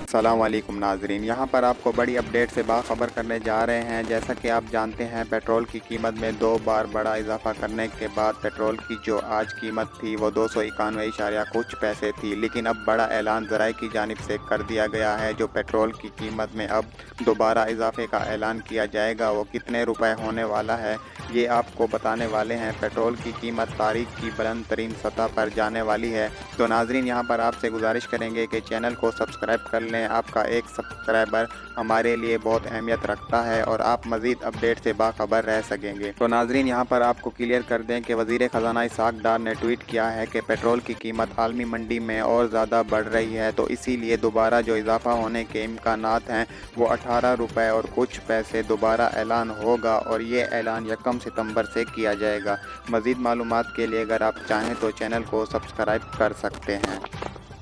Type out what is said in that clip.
अस्सलाम वालेकुम नाजरीन, यहाँ पर आपको बड़ी अपडेट से बाखबर करने जा रहे हैं। जैसा कि आप जानते हैं, पेट्रोल की कीमत में 2 बार बड़ा इजाफा करने के बाद पेट्रोल की जो आज कीमत थी वो 291 कुछ पैसे थी, लेकिन अब बड़ा ऐलान ज़राए की जानिब से कर दिया गया है। जो पेट्रोल की कीमत में अब दोबारा इजाफे का ऐलान किया जाएगा, वो कितने रुपए होने वाला है ये आपको बताने वाले हैं। पेट्रोल की कीमत तारीख की बुलंद तरीन सतह पर जाने वाली है। तो नाजरीन, यहाँ पर आपसे गुजारिश करेंगे कि चैनल को सब्सक्राइब कर लें। आपका एक सब्सक्राइबर हमारे लिए बहुत अहमियत रखता है और आप मज़ीद अपडेट से बाखबर रह सकेंगे। तो नाजरीन, यहाँ पर आपको क्लियर कर दें कि वज़ीर ख़जाना इसहाक़ डार ने ट्वीट किया है कि पेट्रोल की कीमत आलमी मंडी में और ज़्यादा बढ़ रही है, तो इसीलिए दोबारा जो इजाफा होने के इम्कानात हैं वो 18 रुपये और कुछ पैसे दोबारा ऐलान होगा और ये ऐलान 1 सितंबर से किया जाएगा। मज़ीद मालूमात के लिए अगर आप चाहें तो चैनल को सब्सक्राइब कर सकते हैं।